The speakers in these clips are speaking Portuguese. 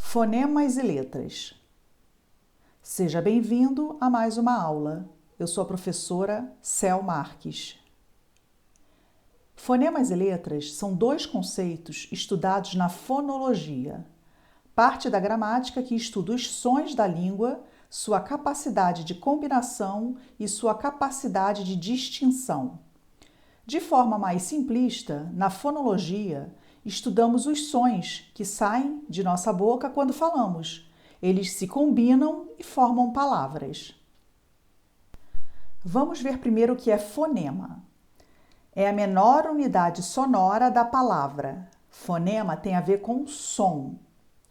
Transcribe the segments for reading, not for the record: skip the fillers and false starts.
Fonemas e letras. Seja bem-vindo a mais uma aula. Eu sou a professora Cel Marques. Fonemas e letras são dois conceitos estudados na fonologia, parte da gramática que estuda os sons da língua, sua capacidade de combinação e sua capacidade de distinção. De forma mais simplista, na fonologia, estudamos os sons que saem de nossa boca quando falamos. Eles se combinam e formam palavras. Vamos ver primeiro o que é fonema. É a menor unidade sonora da palavra. Fonema tem a ver com som.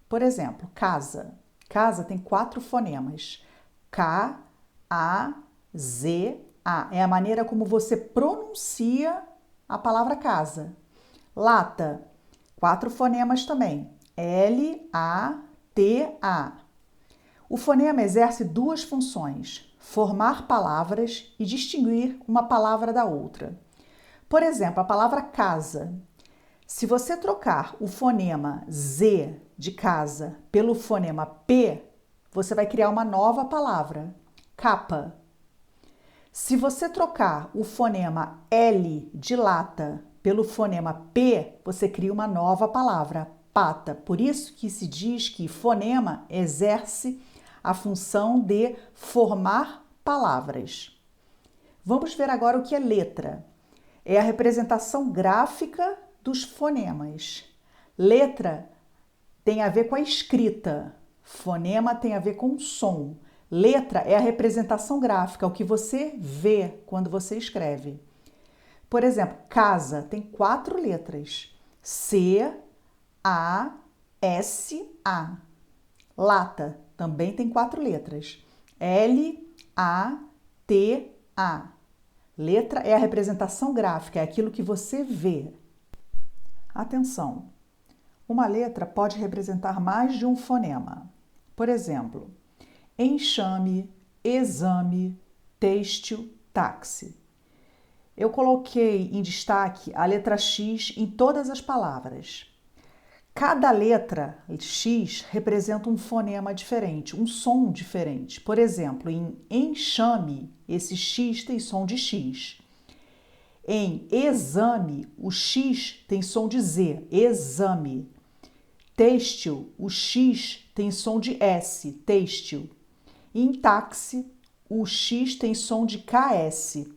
Por exemplo, casa. Casa tem 4 fonemas. K, A, Z, A. É a maneira como você pronuncia a palavra casa. Lata, 4 fonemas também. L, A, T, A. O fonema exerce 2 funções: formar palavras e distinguir uma palavra da outra. Por exemplo, a palavra casa. Se você trocar o fonema Z de casa pelo fonema P, você vai criar uma nova palavra, capa. Se você trocar o fonema L de lata pelo fonema P, você cria uma nova palavra, pata. Por isso que se diz que fonema exerce a função de formar palavras. Vamos ver agora o que é letra. É a representação gráfica dos fonemas. Letra tem a ver com a escrita. Fonema tem a ver com o som. Letra é a representação gráfica, o que você vê quando você escreve. Por exemplo, casa tem 4 letras. C, A, S, A. Lata também tem 4 letras. L, A, T, A. Letra é a representação gráfica, é aquilo que você vê. Atenção! Uma letra pode representar mais de um fonema. Por exemplo, enxame, exame, têxtil, táxi. Eu coloquei em destaque a letra X em todas as palavras. Cada letra X representa um fonema diferente, um som diferente. Por exemplo, em enxame, esse X tem som de X. Em exame, o X tem som de Z, exame. Têxtil, o X tem som de S, têxtil. E em táxi, o X tem som de KS.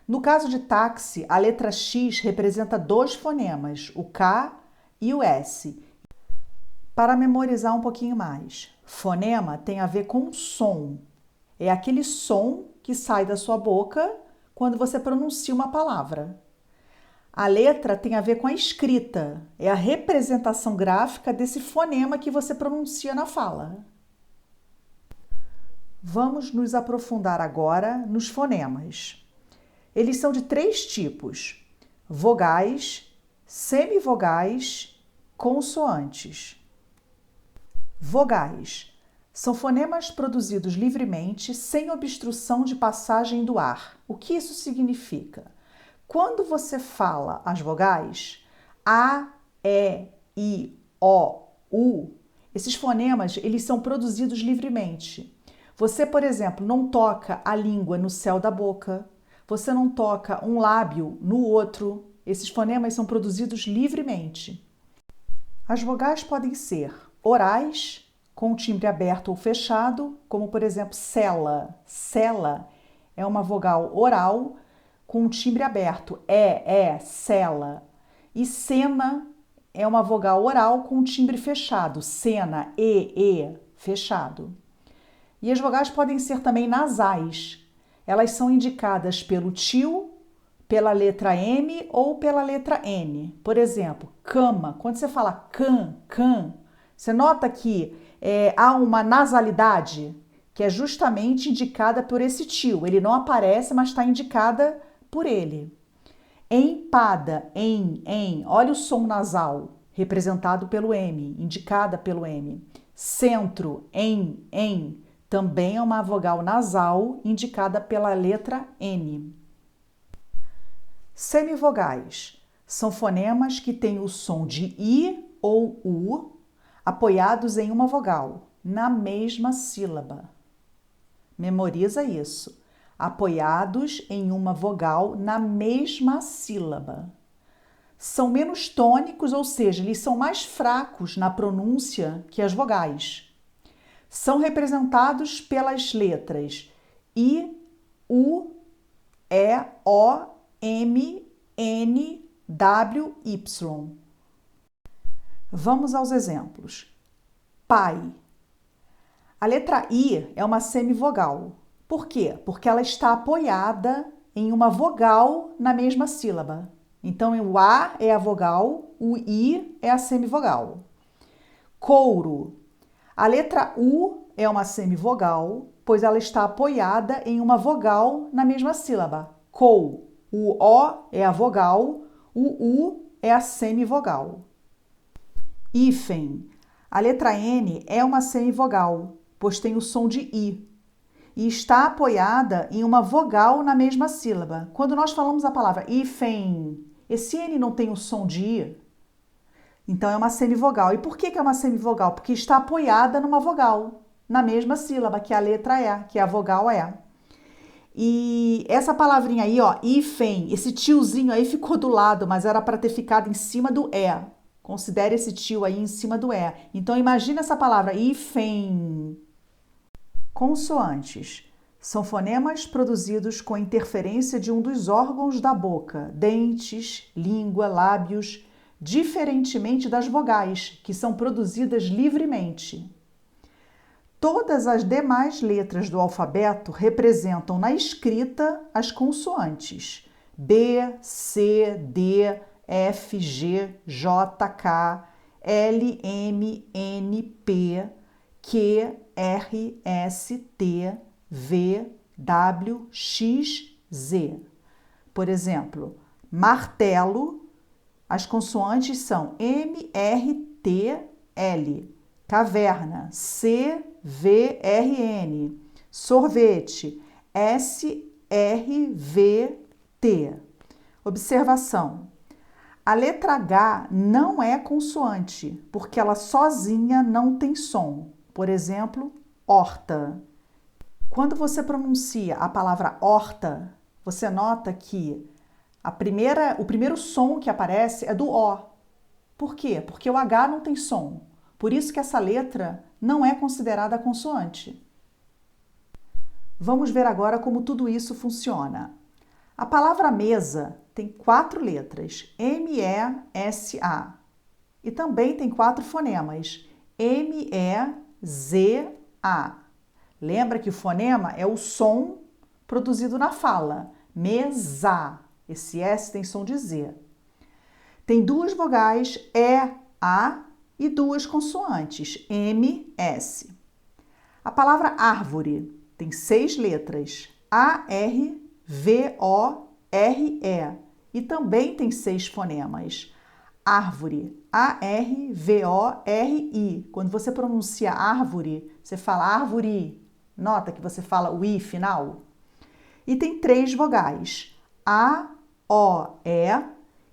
No caso de táxi, a letra X representa 2 fonemas, o K e o S. Para memorizar um pouquinho mais, fonema tem a ver com som. É aquele som que sai da sua boca quando você pronuncia uma palavra. A letra tem a ver com a escrita. É a representação gráfica desse fonema que você pronuncia na fala. Vamos nos aprofundar agora nos fonemas. Eles são de 3 tipos: vogais, semivogais, consoantes. Vogais são fonemas produzidos livremente, sem obstrução de passagem do ar. O que isso significa? Quando você fala as vogais, A, E, I, O, U, esses fonemas eles são produzidos livremente. Você, por exemplo, não toca a língua no céu da boca, você não toca um lábio no outro. Esses fonemas são produzidos livremente. As vogais podem ser orais, com o timbre aberto ou fechado, como por exemplo cela. Cela é uma vogal oral com o timbre aberto, cela. E cena é uma vogal oral com o timbre fechado, cena, fechado. E as vogais podem ser também nasais. Elas são indicadas pelo tio, pela letra M ou pela letra N. Por exemplo, cama. Quando você fala can, você nota que há uma nasalidade que é justamente indicada por esse tio. Ele não aparece, mas está indicada por ele. Empada, em. Olha o som nasal, representado pelo M, indicada pelo M. Centro, em. Também é uma vogal nasal, indicada pela letra N. Semivogais são fonemas que têm o som de I ou U. apoiados em uma vogal, na mesma sílaba. Memoriza isso. Apoiados em uma vogal na mesma sílaba. São menos tônicos, ou seja, eles são mais fracos na pronúncia que as vogais. São representados pelas letras I, U, E, O, M, N, W, Y. Vamos aos exemplos. Pai. A letra I é uma semivogal. Por quê? Porque ela está apoiada em uma vogal na mesma sílaba. Então, o A é a vogal, o I é a semivogal. Couro. A letra U é uma semivogal, pois ela está apoiada em uma vogal na mesma sílaba. Cou. O O é a vogal, o U é a semivogal. Hífen. A letra N é uma semivogal, pois tem o som de I, e está apoiada em uma vogal na mesma sílaba. Quando nós falamos a palavra hífen, esse N não tem o som de I, então é uma semivogal. E por que é uma semivogal? Porque está apoiada numa vogal, na mesma sílaba, que a letra E, que a vogal é. E essa palavrinha aí, ó, hífen, esse tiozinho aí ficou do lado, mas era para ter ficado em cima do E. Considere esse tio aí em cima do E. Então, imagina essa palavra, hífen. Consoantes. São fonemas produzidos com interferência de um dos órgãos da boca, dentes, língua, lábios, diferentemente das vogais, que são produzidas livremente. Todas as demais letras do alfabeto representam na escrita as consoantes B, C, D, F, G, J, K, L, M, N, P, Q, R, S, T, V, W, X, Z. Por exemplo, martelo, as consoantes são M, R, T, L. Caverna, C, V, R, N. Sorvete, S, R, V, T. Observação. A letra H não é consoante, porque ela sozinha não tem som. Por exemplo, horta. Quando você pronuncia a palavra horta, você nota que o primeiro som que aparece é do O. Por quê? Porque o H não tem som. Por isso que essa letra não é considerada consoante. Vamos ver agora como tudo isso funciona. A palavra mesa tem 4 letras, M-E-S-A. E também tem 4 fonemas, M-E-Z-A. Lembra que o fonema é o som produzido na fala, mesa. Esse S tem som de Z. Tem 2 vogais, E-A, e 2 consoantes, M-S. A palavra árvore tem 6 letras, A-R-V-O-R-E. E também tem 6 fonemas, árvore, A-R-V-O-R-I. Quando você pronuncia árvore, você fala árvore. Nota que você fala o I final. E tem 3 vogais, A, O, E,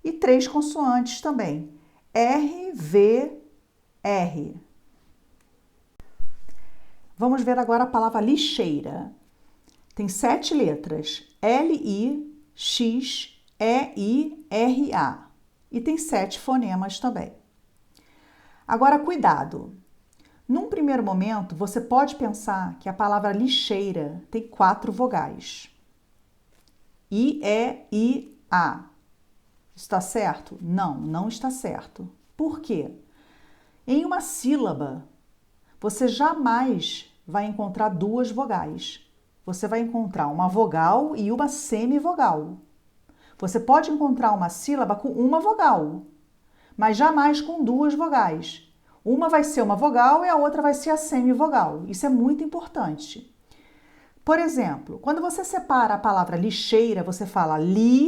e 3 consoantes também, R, V, R. Vamos ver agora a palavra lixeira. Tem 7 letras, L-I-X-E-I-R-A. E tem 7 fonemas também. Agora, cuidado. Num primeiro momento, você pode pensar que a palavra lixeira tem 4 vogais. I-E-I-A. Está certo? Não, não está certo. Por quê? Em uma sílaba, você jamais vai encontrar 2 vogais. Você vai encontrar uma vogal e uma semivogal. Você pode encontrar uma sílaba com uma vogal, mas jamais com 2 vogais. Uma vai ser uma vogal e a outra vai ser a semivogal. Isso é muito importante. Por exemplo, quando você separa a palavra lixeira, você fala li-chei-ra.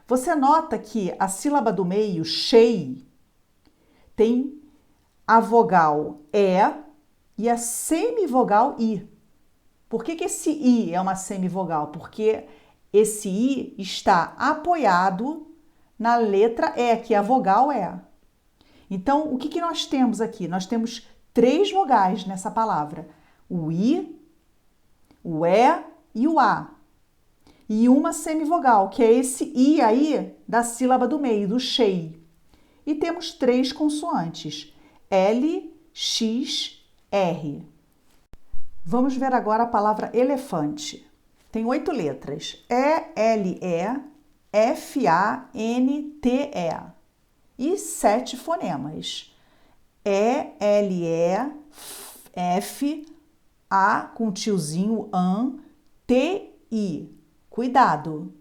Você nota que a sílaba do meio, chei, tem a vogal E e a semivogal I. Por que esse I é uma semivogal? Porque esse I está apoiado na letra E, que é a vogal E. Então, o que nós temos aqui? Nós temos 3 vogais nessa palavra: o I, o E e o A. E uma semivogal, que é esse I aí da sílaba do meio, do chei. E temos 3 consoantes: L, X, R. Vamos ver agora a palavra elefante. Tem 8 letras: E, L, E, F, A, N, T, E. E 7 fonemas: E, L, E, F, A com tiozinho, AN, T, I. Cuidado!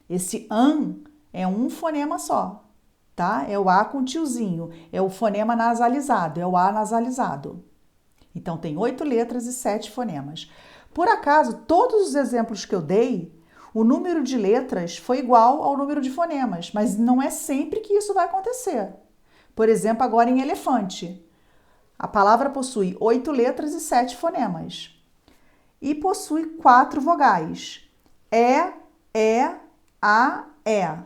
Esse AN é um fonema só, tá? É o A com tiozinho, é o fonema nasalizado, é o A nasalizado. Então, tem 8 letras e 7 fonemas. Por acaso, todos os exemplos que eu dei, o número de letras foi igual ao número de fonemas, mas não é sempre que isso vai acontecer. Por exemplo, agora em elefante. A palavra possui 8 letras e 7 fonemas. E possui 4 vogais: E, A, E.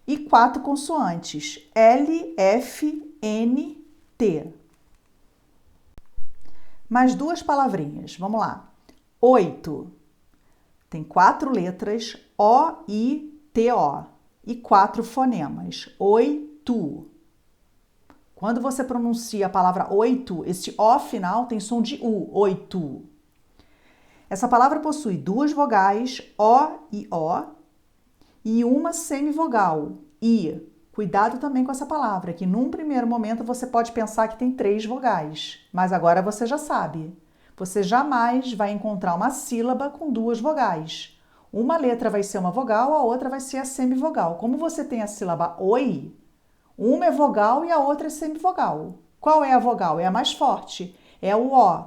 E 4 consoantes: L, F, N, T. Mais 2 palavrinhas. Vamos lá. 8. Tem 4 letras: O, I, T, O. E 4 fonemas: oito. Quando você pronuncia a palavra oito, esse O final tem som de U, oito. Essa palavra possui 2 vogais, O e O, e uma semivogal, I. Cuidado também com essa palavra, que num primeiro momento você pode pensar que tem 3 vogais, mas agora você já sabe. Você jamais vai encontrar uma sílaba com 2 vogais. Uma letra vai ser uma vogal, a outra vai ser a semivogal. Como você tem a sílaba oi, uma é vogal e a outra é semivogal. Qual é a vogal? É a mais forte, é o O,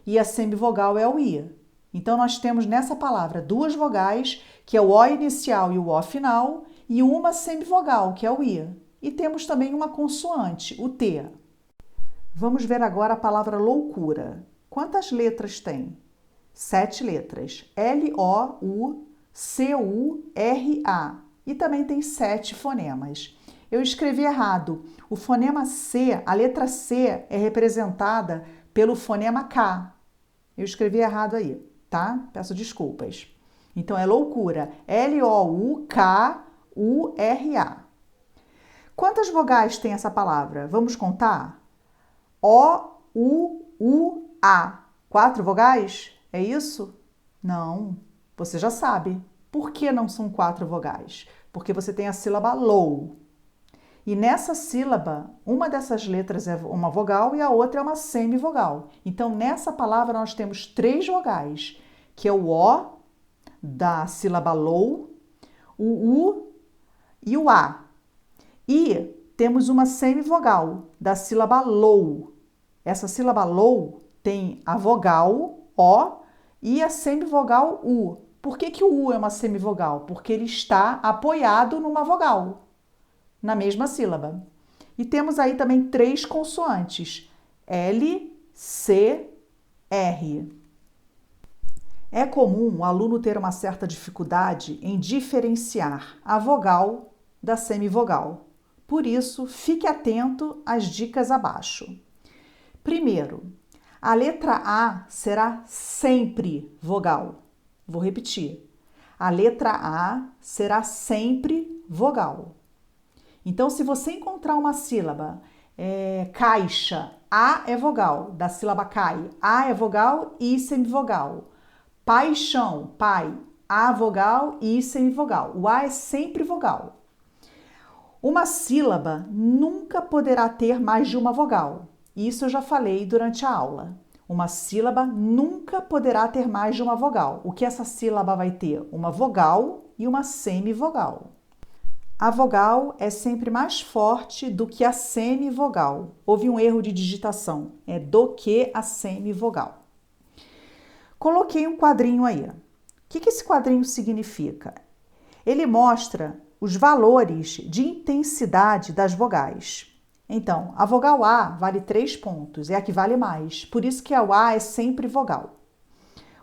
e a semivogal é o I. Então, nós temos nessa palavra 2 vogais, que é o O inicial e o O final, e uma semivogal, que é o I. E temos também uma consoante, o T. Vamos ver agora a palavra loucura. Quantas letras tem? 7 letras. L-O-U-C-U-R-A. E também tem 7 fonemas. Eu escrevi errado. O fonema C, a letra C, é representada pelo fonema K. Eu escrevi errado aí, tá? Peço desculpas. Então, é loucura. L-O-U-K-U-R-A. Quantas vogais tem essa palavra? Vamos contar? O-U-U-A. 4 vogais? É isso? Não. Você já sabe. Por que não são 4 vogais? Porque você tem a sílaba lou. E nessa sílaba, uma dessas letras é uma vogal e a outra é uma semivogal. Então, nessa palavra, nós temos 3 vogais, que é o O da sílaba lou, o U e o A. E temos uma semivogal da sílaba lou. Essa sílaba lou tem a vogal O e a semivogal U. Por que o U é uma semivogal? Porque ele está apoiado numa vogal, na mesma sílaba. E temos aí também 3 consoantes: L, C, R. É comum o aluno ter uma certa dificuldade em diferenciar a vogal da semivogal. Por isso, fique atento às dicas abaixo. Primeiro, a letra A será sempre vogal. Vou repetir. A letra A será sempre vogal. Então, se você encontrar uma sílaba, caixa, A é vogal, da sílaba cai. A é vogal e semivogal. Paixão, pai, A vogal e semivogal. O A é sempre vogal. Uma sílaba nunca poderá ter mais de uma vogal. Isso eu já falei durante a aula. Uma sílaba nunca poderá ter mais de uma vogal. O que essa sílaba vai ter? Uma vogal e uma semivogal. A vogal é sempre mais forte do que a semivogal. Houve um erro de digitação. É do que a semivogal. Coloquei um quadrinho aí. O que esse quadrinho significa? Ele mostra os valores de intensidade das vogais. Então, a vogal A vale 3 pontos, é a que vale mais. Por isso que a A é sempre vogal.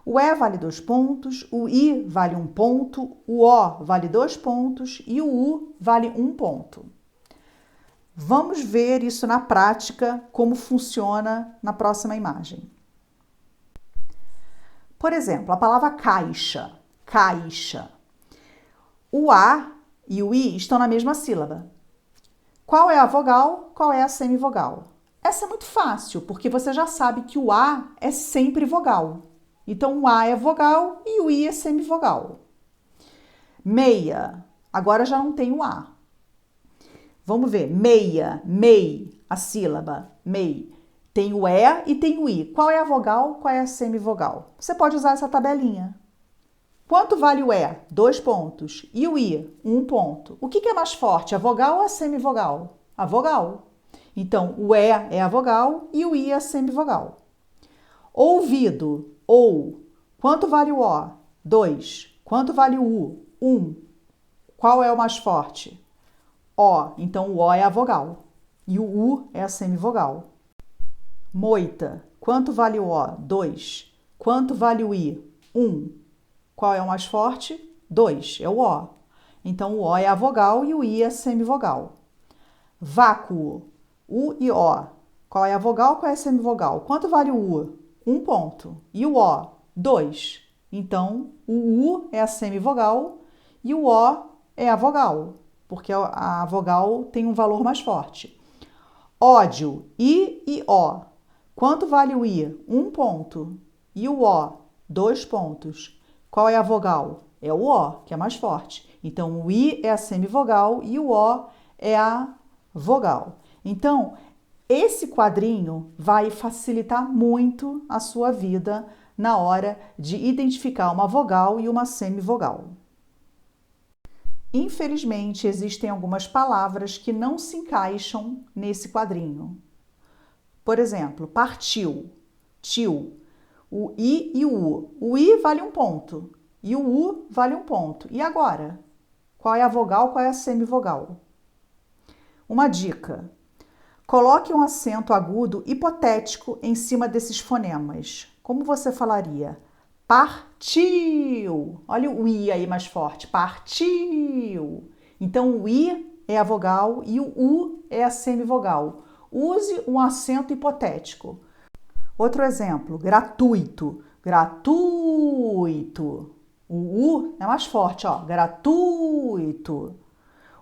O E vale 2 pontos, o I vale 1 ponto, o O vale 2 pontos e o U vale 1 ponto. Vamos ver isso na prática, como funciona na próxima imagem. Por exemplo, a palavra caixa, caixa. O A e o I estão na mesma sílaba. Qual é a vogal, qual é a semivogal? Essa é muito fácil, porque você já sabe que o A é sempre vogal. Então, o A é vogal e o I é semivogal. Meia, agora já não tem o A. Vamos ver, meia, mei, a sílaba, mei. Tem o E e tem o I. Qual é a vogal, qual é a semivogal? Você pode usar essa tabelinha. Quanto vale o E? 2 pontos. E o I? 1 ponto. O que é mais forte, a vogal ou a semivogal? A vogal. Então, o E é a vogal e o I é a semivogal. Ouvido, ou. Quanto vale o O? 2. Quanto vale o U? 1. Qual é o mais forte? O. Então, o O é a vogal e o U é a semivogal. Moita. Quanto vale o O? 2. Quanto vale o I? 1. Qual é o mais forte? 2. É o O. Então, o O é a vogal e o I é a semivogal. Vácuo. U e O. Qual é a vogal, qual é a semivogal? Quanto vale o U? 1 ponto. E o O? 2. Então, o U é a semivogal e o O é a vogal, porque a vogal tem um valor mais forte. Ódio, I e O. Quanto vale o I? 1 ponto. E o O? 2 pontos. Qual é a vogal? É o O, que é mais forte. Então, o I é a semivogal e o O é a vogal. Então, esse quadrinho vai facilitar muito a sua vida na hora de identificar uma vogal e uma semivogal. Infelizmente, existem algumas palavras que não se encaixam nesse quadrinho. Por exemplo, partiu, tio, o I e o U. O I vale 1 ponto e o U vale 1 ponto. E agora? Qual é a vogal, qual é a semivogal? Uma dica. Coloque um acento agudo hipotético em cima desses fonemas. Como você falaria? Partiu. Olha o I aí mais forte. Partiu. Então, o I é a vogal e o U é a semivogal. Use um acento hipotético. Outro exemplo, gratuito. Gratuito. O U é mais forte, ó. Gratuito.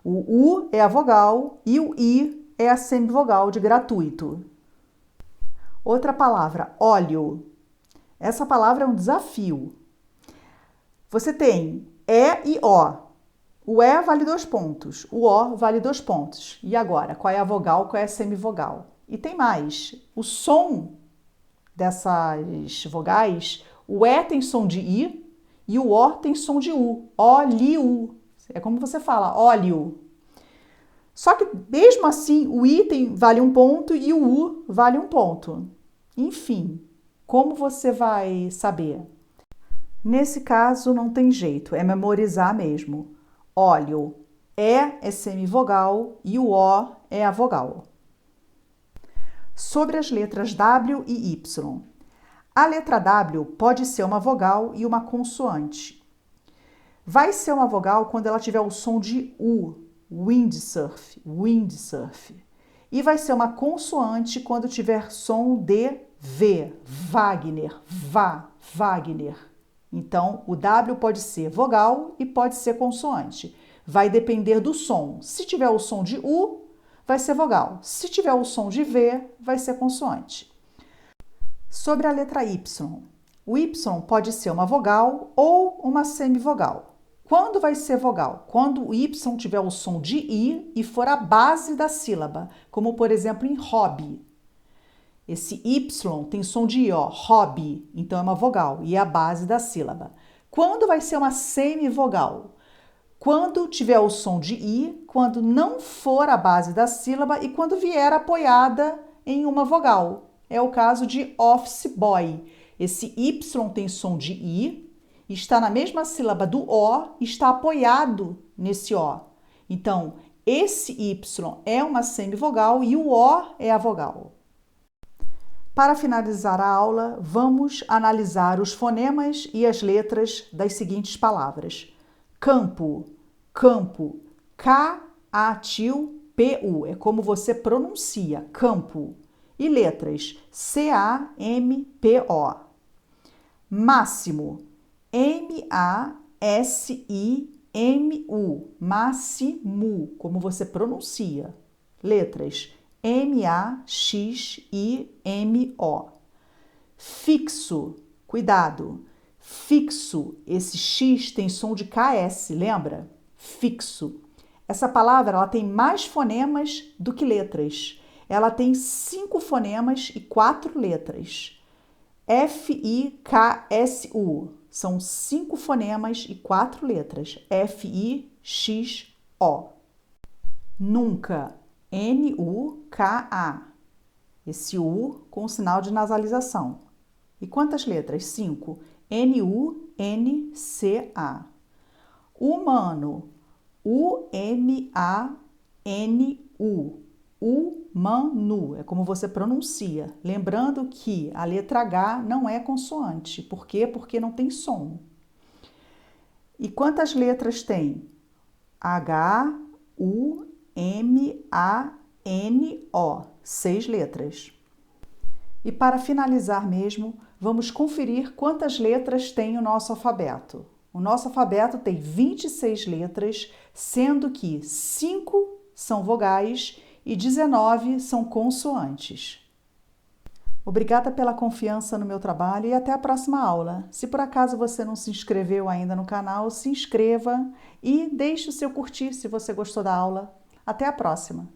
O U é a vogal e o I é a semivogal de gratuito. Outra palavra, óleo. Essa palavra é um desafio. Você tem E e O. O E vale 2 pontos, o O vale 2 pontos. E agora, qual é a vogal, qual é a semivogal? E tem mais. O som dessas vogais, o E tem som de I e o O tem som de U. Óleo. É como você fala, óleo. Só que, mesmo assim, o I vale 1 ponto e o U vale 1 ponto. Enfim, como você vai saber? Nesse caso, não tem jeito, é memorizar mesmo. Óleo, é semivogal e o O é a vogal. Sobre as letras W e Y. A letra W pode ser uma vogal e uma consoante. Vai ser uma vogal quando ela tiver o som de U. Windsurf, windsurf. E vai ser uma consoante quando tiver som de V, Wagner, Wagner. Então, o W pode ser vogal e pode ser consoante. Vai depender do som. Se tiver o som de U, vai ser vogal. Se tiver o som de V, vai ser consoante. Sobre a letra Y. O Y pode ser uma vogal ou uma semivogal. Quando vai ser vogal? Quando o Y tiver o som de I e for a base da sílaba, como por exemplo em hobby. Esse Y tem som de I, ó, hobby, então é uma vogal e é a base da sílaba. Quando vai ser uma semivogal? Quando tiver o som de I, quando não for a base da sílaba e quando vier apoiada em uma vogal. É o caso de office boy. Esse Y tem som de I, está na mesma sílaba do O, está apoiado nesse O. Então, esse Y é uma semivogal e o O é a vogal. Para finalizar a aula, vamos analisar os fonemas e as letras das seguintes palavras. Campo, campo, K-A-T-I-O, C-A-M-P-U, é como você pronuncia, campo. E letras, C-A-M-P-O. Máximo, M-A-S-I-M-U, máximo, como você pronuncia. Letras, M-A-X-I-M-O. Fixo, cuidado, fixo, esse X tem som de KS, lembra? Fixo. Essa palavra ela tem mais fonemas do que letras. Ela tem 5 fonemas e 4 letras. F-I-K-S-U. São 5 fonemas e 4 letras. F-I-X-O. Nunca. N-U-K-A. Esse U com sinal de nasalização. E quantas letras? 5. N-U-N-C-A. Humano. U-M-A-N-U. Humano. É como você pronuncia. Lembrando que a letra H não é consoante. Por quê? Porque não tem som. E quantas letras tem? H-U-M-A-N-O. 6 letras. E para finalizar mesmo, vamos conferir quantas letras tem o nosso alfabeto. O nosso alfabeto tem 26 letras, sendo que 5 são vogais e 19 são consoantes. Obrigada pela confiança no meu trabalho e até a próxima aula. Se por acaso você não se inscreveu ainda no canal, se inscreva e deixe o seu curtir se você gostou da aula. Até a próxima!